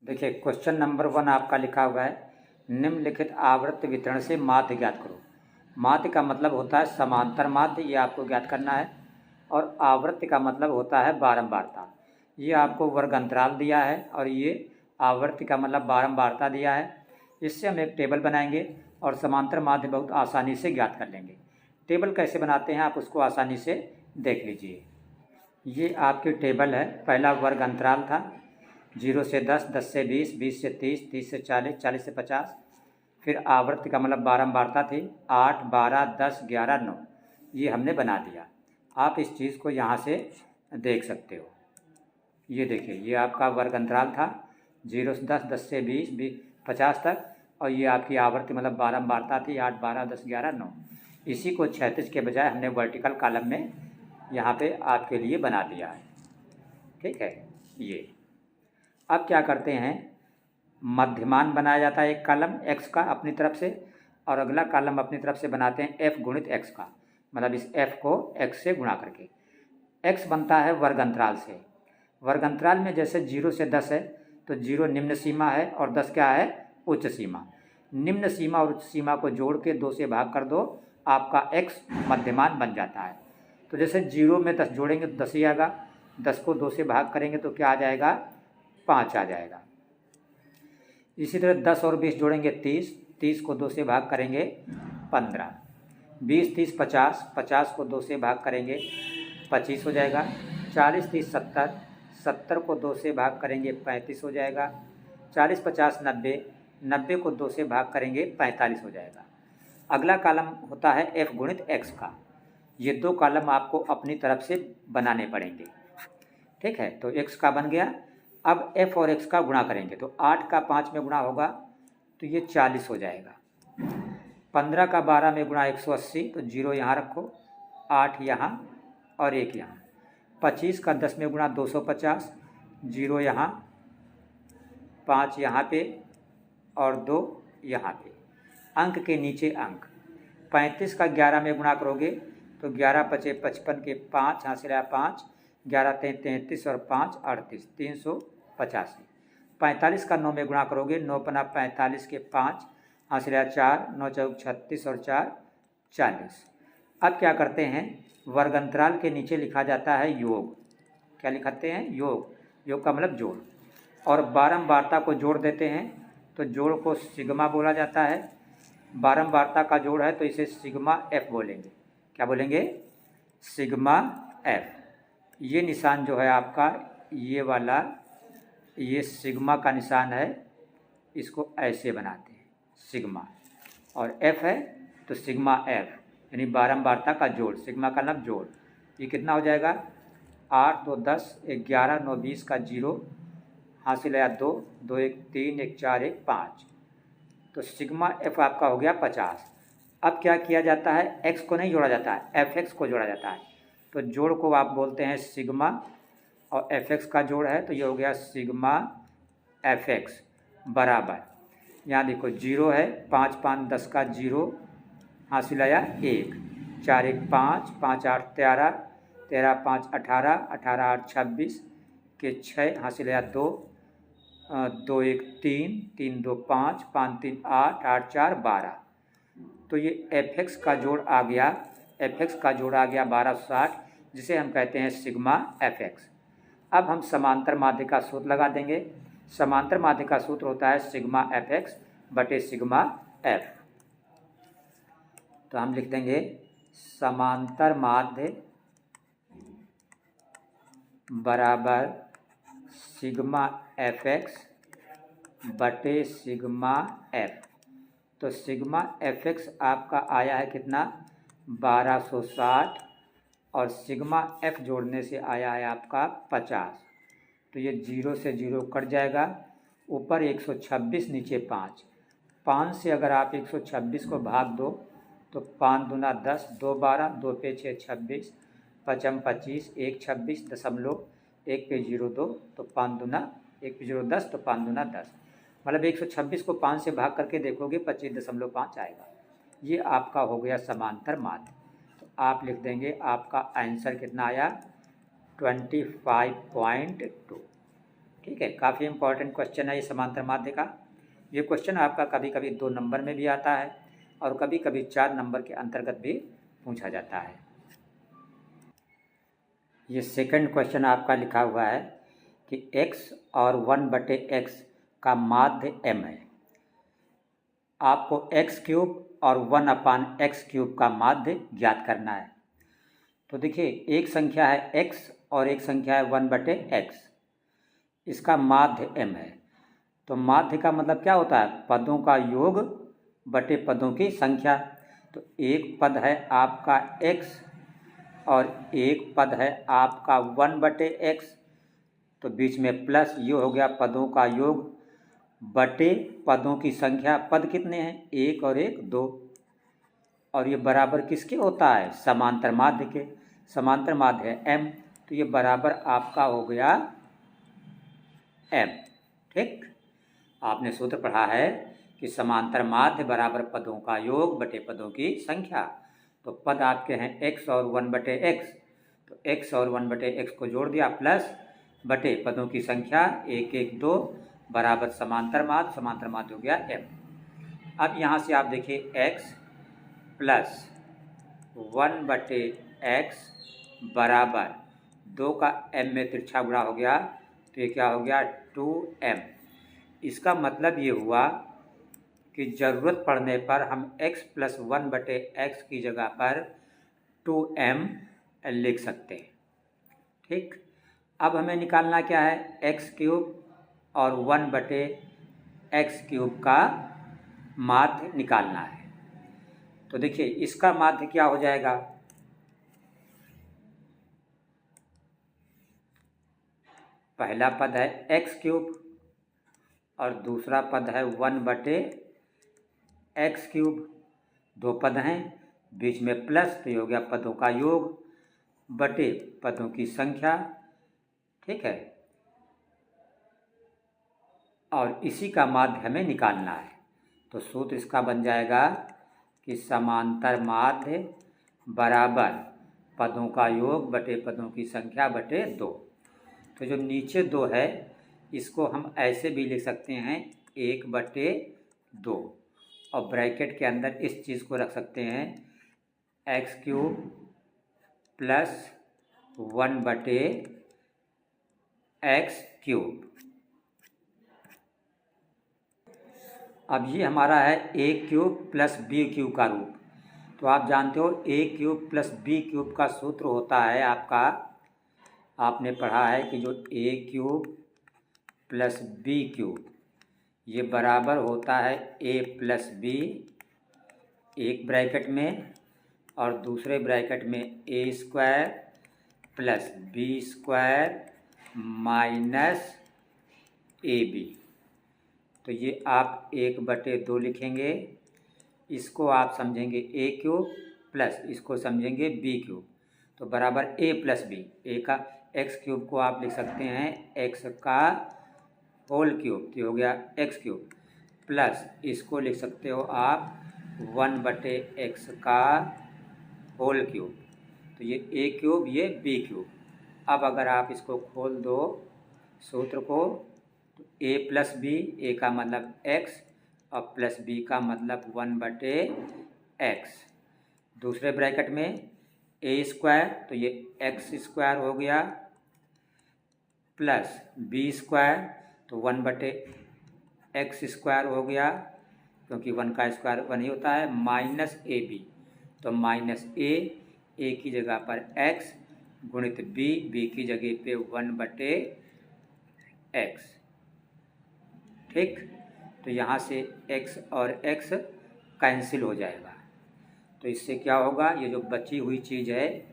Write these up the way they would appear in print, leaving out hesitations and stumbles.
देखिए question number 1 आपका लिखा हुआ है, निम्नलिखित आवर्त वितरण से माध्य ज्ञात करो। माध्य का मतलब होता है समांतर माध्य, ये आपको ज्ञात करना है। और आवर्त का मतलब होता है बारंबारता। ये आपको वर्ग अंतराल दिया है और ये आवर्त का मतलब बारंबारता दिया है। इससे हम एक टेबल बनाएंगे और समांतर माध्य बहुत आसानी से ज्ञात कर लेंगे। टेबल कैसे बनाते हैं आप उसको आसानी से देख लीजिए। ये आपकी टेबल है। पहला वर्ग अंतराल था 0 से 10, 10 से 20, 20 से 30, 30 से 40, 40 से 50। फिर आवर्त का मतलब बारंबारता थी 8, 12, 10, 11, 9। ये हमने बना दिया। आप इस चीज़ को यहाँ से देख सकते हो। ये देखिए, ये आपका वर्ग अंतराल था 0 से 10, 10 से 20, 50 तक। और ये आपकी आवर्त मतलब बारंबारता थी 8, 12, 10, 11, 9। इसी को क्षैतिज के बजाय हमने वर्टिकल कॉलम में यहाँ पे आपके लिए बना दिया है। ठीक है। ये अब क्या करते हैं, मध्यमान बनाया जाता है एक कॉलम x का अपनी तरफ से, और अगला कॉलम अपनी तरफ से बनाते हैं f गुणित x का, मतलब इस f को x से गुणा करके। x बनता है वर्ग अंतराल से। वर्ग अंतराल में जैसे 0 से 10 है तो 0 निम्न सीमा है और 10 क्या है, उच्च सीमा। निम्न सीमा और उच्च सीमा को जोड़ के 2 से भाग कर दो, आपका x मध्यमान बन जाता है। तो जैसे 0 में 10 जोड़ेंगे तो 10 ही आएगा, 10 को 2 से भाग करेंगे तो क्या आ जाएगा, 5 आ जाएगा। इसी तरह 10 और 20 जोड़ेंगे 30, 30 को 2 से भाग करेंगे 15, 20, 30, 50, 50 को 2 से भाग करेंगे 25 हो जाएगा। 40, 30, 70, 70 को 2 से भाग करेंगे 35 हो जाएगा। 40, 50, 90, 90 को 2 से भाग करेंगे 45 हो जाएगा। अगला कॉलम होता है f गुणित x का। ये 2 कॉलम आपको अपनी तरफ से बनाने पड़ेंगे। ठीक है, तो x का बन गया। अब f और x का गुणा करेंगे तो 8 का 5 में गुणा होगा तो ये 40 हो जाएगा। 15 का 12 में गुणा 180, तो 0 यहाँ रखो, 8 यहाँ और 1 यहाँ। 25 का 10 में गुणा 250, 0 यहाँ, 5 यहाँ पे और 2 यहाँ पे। अंक के नीचे अंक। 35 का 11 में गुणा करोगे तो 11 पचे 55 के 5, यहाँ से रहा 5, 11 33 और 5 38, 385। 45 का 9 में गुणा करोगे, 9 पना 45 के 5, यहाँ से रहा 4, 9 चौक 36 और 4 40। अब क्या करते हैं, वर्ग अंतराल के नीचे लिखा जाता है योग। क्या लिखते हैं, योग। योग का मतलब जोड़। और बारंबारता को जोड़ देते हैं तो जोड़ को सिग्मा बोला जाता है। बारंबारता का जोड़ है तो इसे सिग्मा f बोलेंगे। क्या बोलेंगे, सिग्मा f। ये निशान जो है आपका, ये वाला, ये सिग्मा का निशान है, इसको ऐसे बनाते हैं सिग्मा, और f है तो सिग्मा f, यानी बारंबारता का जोड़। सिग्मा का मतलब जोड़। ये कितना हो जाएगा, 8, 2, 10, 11, 9, 20 का 0, हासिल आया 2, 2, 1, 3, 1, 4, 1, 5। तो सिग्मा f आपका हो गया 50। अब क्या किया जाता है, x को नहीं जोड़ा जाता है, fx को जोड़ा जाता है। तो जोड़ को आप बोलते हैं सिग्मा, और fx का जोड़ है तो ये हो गया सिग्मा fx बराबर, यहाँ देखो 0 है, 5, 5, 10 का 0, हासिल आया 1, 4, 1, 5, 5, 8, 13, 13, 5, 18, 18, 8, 26 के 6, हासिल आया 2, 2, 1, 3, 3, 2, 5, 5, 3, 8, 8, 4, 12। तो ये fx का जोड़ आ गया, fx का जोड़ आ गया 1260, जिसे हम कहते हैं सिग्मा fx। अब हम समांतर माध्य का सूत्र लगा देंगे। समांतर माध्य का सूत्र होता है सिग्मा fx बटे सिग्मा f। तो हम लिख देंगे समांतर माध्य बराबर सिग्मा fx बटे सिग्मा f। तो सिग्मा fx आपका आया है कितना, 1260, और सिग्मा f जोड़ने से आया है आपका 50। तो ये 0 से 0 कट जाएगा, ऊपर 126, नीचे 5। 5 से अगर आप 126 को भाग दो तो 5 दूना 10, 2 12, 2 पे 6 26, 5 25, 1 26 दशमलव 1 पे 02, तो 5 दूना 1 पे 0 10, तो 5 दूना 10, मतलब 126 को 5 से भाग करके देखोगे 25.5 आएगा। ये आपका हो गया समांतर माध्य। तो आप लिख देंगे, आपका आंसर कितना आया, 25.2। ठीक है, काफ़ी इम्पोर्टेंट क्वेश्चन है ये समांतर माध्य का। ये क्वेश्चन आपका कभी कभी 2 नंबर में भी आता है और कभी कभी 4 नंबर के अंतर्गत भी पूछा जाता है। ये सेकंड क्वेश्चन आपका लिखा हुआ है कि x और 1/x का माध्य m है। आपको x³ और 1/x³ का माध्य ज्ञात करना है। तो देखिए, एक संख्या है x और एक संख्या है 1/x, इसका माध्य m है। तो माध्य का मतलब क्या होता है? पदों का योग बटे पदों की संख्या। तो एक पद है आपका x और एक पद है आपका 1/x, तो बीच में प्लस, ये हो गया पदों का योग बटे पदों की संख्या। पद कितने हैं? एक और एक 2, और ये बराबर किसके होता है? समांतर माध्य के। समांतर माध्य है m, तो ये बराबर आपका हो गया m। ठीक, आपने सूत्र पढ़ा है कि समांतर माध्य बराबर पदों का योग बटे पदों की संख्या। तो पद आपके हैं x और 1/x, तो x और 1/x को जोड़ दिया, प्लस बटे पदों की संख्या 1 1 2 बराबर समांतर माध्य। समांतर माध्य हो गया m। अब यहाँ से आप देखिए x प्लस 1/x बराबर 2 का m में तिरछा गुणा हो गया, तो ये क्या हो गया? 2m। इसका मतलब ये हुआ कि ज़रूरत पड़ने पर हम x प्लस 1/x की जगह पर 2m लिख सकते हैं। ठीक, अब हमें निकालना क्या है? x³ और 1/x³ का माध्य निकालना है। तो देखिए, इसका माध्य क्या हो जाएगा? पहला पद है x³ और दूसरा पद है 1/x³। 2 पद हैं, बीच में प्लस, तो ये हो गया पदों का योग बटे पदों की संख्या। ठीक है, और इसी का माध्य हमें निकालना है। तो सूत्र इसका बन जाएगा कि समांतर माध्य बराबर पदों का योग बटे पदों की संख्या बटे 2। तो जो नीचे 2 है, इसको हम ऐसे भी लिख सकते हैं 1/2, और ब्रैकेट के अंदर इस चीज़ को रख सकते हैं x³ प्लस 1/x³। अब ये हमारा है a³ प्लस b³ का रूप। तो आप जानते हो a³ प्लस b³ का सूत्र होता है आपका, आपने पढ़ा है कि जो a³ प्लस b³ ये बराबर होता है a प्लस b, एक ब्रैकेट में, और दूसरे ब्रैकेट में a² plus b² minus ab। तो ये आप 1/2 लिखेंगे, इसको आप समझेंगे a³ प्लस इसको समझेंगे b³, तो बराबर a प्लस b। a का x³ को आप लिख सकते हैं x का होल क्यूब, तो हो गया x³ प्लस इसको लिख सकते हो आप 1/x का होल क्यूब, तो ये a³ ये b³। अब अगर आप इसको खोल दो सूत्र को, तो a प्लस b, a का मतलब x और प्लस b का मतलब 1/x। दूसरे ब्रैकेट में a², तो ये x² हो गया, प्लस b², तो 1/x² हो गया, क्योंकि 1 का स्क्वायर 1 ही होता है, माइनस ab, तो माइनस a की जगह पर x गुणित b की जगह पे 1/x। ठीक, तो यहाँ से x और x कैंसिल हो जाएगा। तो इससे क्या होगा? ये जो बची हुई चीज़ है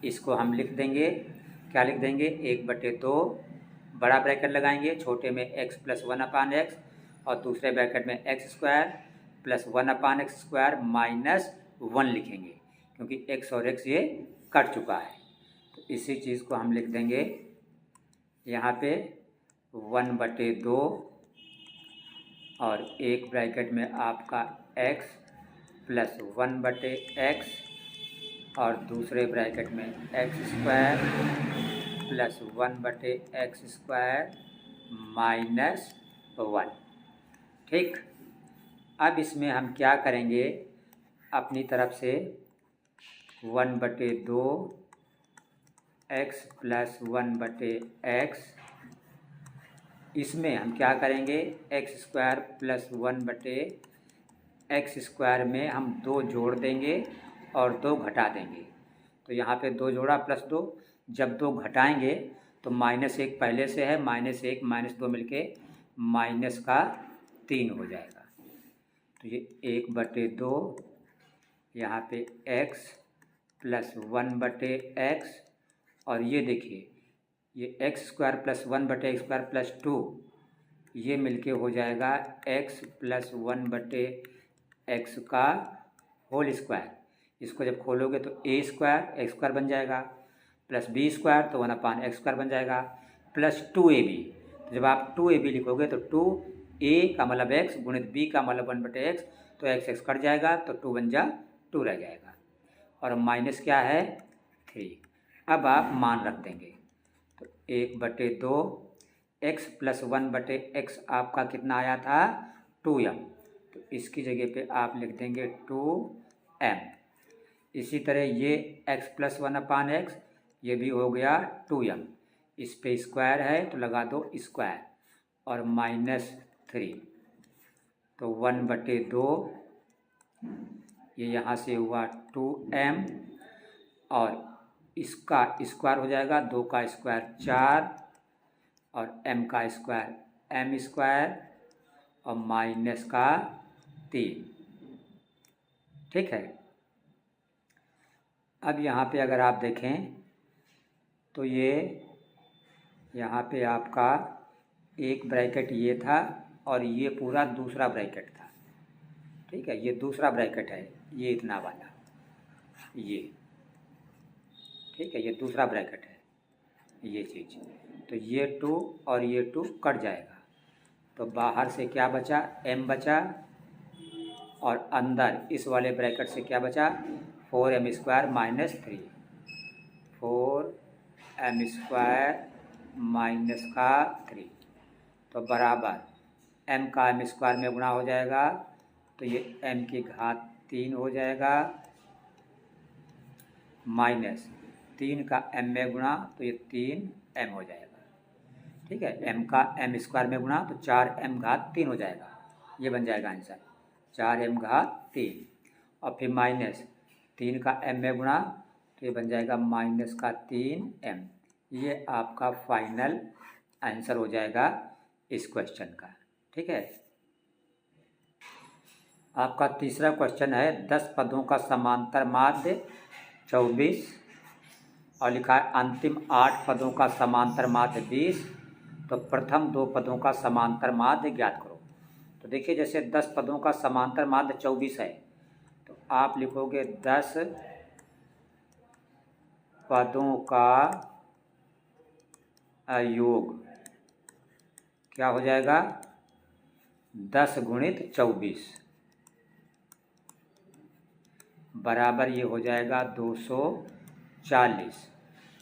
इसको हम लिख देंगे, क्या लिख देंगे? 1/2, बड़ा ब्रैकेट लगाएंगे, छोटे में x प्लस 1/x और दूसरे ब्रैकेट में x² प्लस 1/x² माइनस 1 लिखेंगे, क्योंकि x और x ये कट चुका है। तो इसी चीज़ को हम लिख देंगे यहाँ पे 1/2 और एक ब्रैकेट में आपका x प्लस 1/x और दूसरे ब्रैकेट में x² प्लस 1/x² -1। ठीक, अब इसमें हम क्या करेंगे, अपनी तरफ से 1/2 x प्लस 1/x, इसमें हम क्या करेंगे, x² प्लस 1/x² में हम 2 जोड़ देंगे और 2 घटा देंगे। तो यहाँ पे 2 जोड़ा प्लस 2, जब 2 घटाएंगे तो -1 पहले से है, -1 -2 मिलके -3 हो जाएगा। तो ये 1/2 यहाँ पे x प्लस 1/x, और ये देखिए ये x² प्लस 1/x² प्लस 2, ये मिलके हो जाएगा x प्लस 1/x का होल स्क्वायर। इसको जब खोलोगे तो a² x² बन जाएगा, प्लस b² तो 1/x² बन जाएगा, प्लस 2ab। तो जब आप 2ab लिखोगे तो 2a का मतलब x गुणित b का मतलब 1/x, तो x कट जाएगा तो 2 बन जा 2 रह जाएगा, और माइनस क्या है 3। अब आप मान रख देंगे, तो 1/2 x प्लस 1/x आपका कितना आया था 2m, तो इसकी जगह पे आप लिख देंगे 2m। इसी तरह ये x प्लस 1/x, ये भी हो गया 2m, इस पे स्क्वायर है तो लगा दो स्क्वायर, और -3, तो 1/2 ये यहाँ से हुआ 2m, और इसका स्क्वायर हो जाएगा, 2 का स्क्वायर 4, और m का स्क्वायर m², और माइनस का 3। ठीक है, अब यहाँ पे अगर आप देखें तो ये यहाँ पे आपका एक ब्रैकेट ये था और ये पूरा दूसरा ब्रैकेट था। ठीक है, ये दूसरा ब्रैकेट है, ये इतना वाला, ये ठीक है, ये दूसरा ब्रैकेट है, ये चीज़, तो ये 2 और ये 2 कट जाएगा, तो बाहर से क्या बचा m बचा, और अंदर इस वाले ब्रैकेट से क्या बचा 4m² -3, 4m² -3, तो बराबर m का m² में गुणा हो जाएगा, तो ये m की घात 3 हो जाएगा, माइनस 3 का m में गुणा तो ये 3m हो जाएगा। ठीक है, m का m² में गुणा तो 4m घात 3 हो जाएगा, ये बन जाएगा आंसर 4m घात 3, और फिर माइनस 3 का m में गुणा तो ये बन जाएगा -3m। ये आपका फाइनल आंसर हो जाएगा इस क्वेश्चन का। ठीक है, आपका तीसरा क्वेश्चन है 10 पदों का समांतर माध्य 24, और लिखा है अंतिम 8 पदों का समांतर माध्य 20, तो प्रथम 2 पदों का समांतर माध्य ज्ञात करो। तो देखिए, जैसे 10 पदों का समांतर माध्य 24 है, तो आप लिखोगे 10 पदों का योग क्या हो जाएगा 10 गुणित 24 बराबर ये हो जाएगा 240।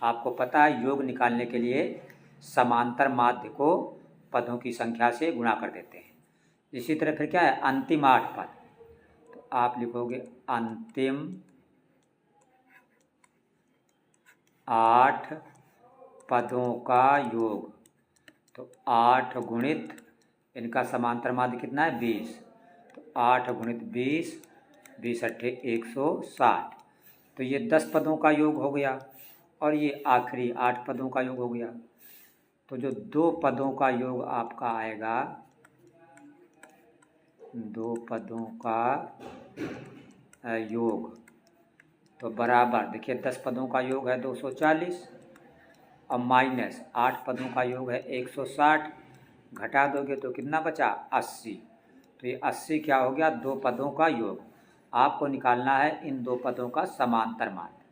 आपको पता है योग निकालने के लिए समांतर माध्य को पदों की संख्या से गुणा कर देते हैं। इसी तरह फिर क्या है अंतिम 8 पद, तो आप लिखोगे अंतिम 8 पदों का योग, तो 8 गुणित इनका समांतर माध्य कितना है 20, तो 8 गुणित 20, 20 अट्ठे 160, तो ये 10 पदों का योग हो गया, और ये आखिरी 8 पदों का योग हो गया। तो जो 2 पदों का योग आपका आएगा, 2 पदों का योग, तो बराबर देखिए 10 पदों का योग है 240, और माइनस 8 पदों का योग है 160, घटा दोगे तो कितना बचा 80, तो ये 80 क्या हो गया 2 पदों का योग। आपको निकालना है इन 2 पदों का समांतर माध्य,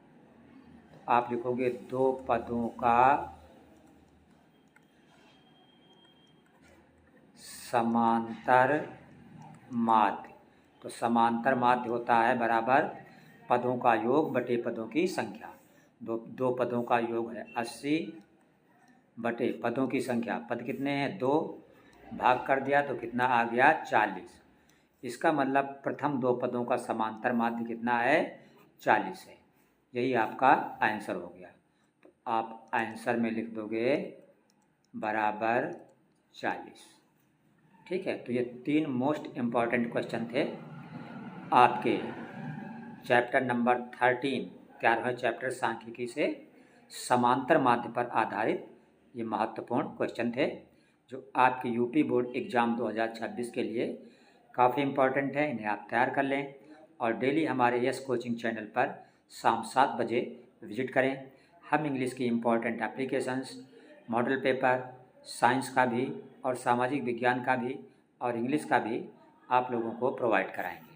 तो आप लिखोगे 2 पदों का समांतर माध्य, तो समांतर माध्य होता है बराबर पदों का योग बटे पदों की संख्या। 2 पदों का योग है 80, बटे पदों की संख्या। पद कितने हैं? 2, भाग कर दिया तो कितना आ गया? 40। इसका मतलब प्रथम 2 पदों का समांतर माध्य कितना है? 40 है। यही आपका आंसर हो गया। तो आप आंसर में लिख दोगे बराबर 40। ठीक है, तो ये 3 मोस्ट इम्पॉर्टेंट क्वेश्चन थे आपके चैप्टर नंबर 13, 11वें चैप्टर सांख्यिकी से समांतर माध्य पर आधारित ये महत्वपूर्ण क्वेश्चन थे, जो आपके यूपी बोर्ड एग्ज़ाम 2026 के लिए काफ़ी इम्पॉर्टेंट है। इन्हें आप तैयार कर लें और डेली हमारे यस कोचिंग चैनल पर शाम 7 बजे विजिट करें। हम इंग्लिश की important applications, model paper, science का भी और सामाजिक विज्ञान का भी और इंग्लिश का भी आप लोगों को प्रोवाइड कराएंगे।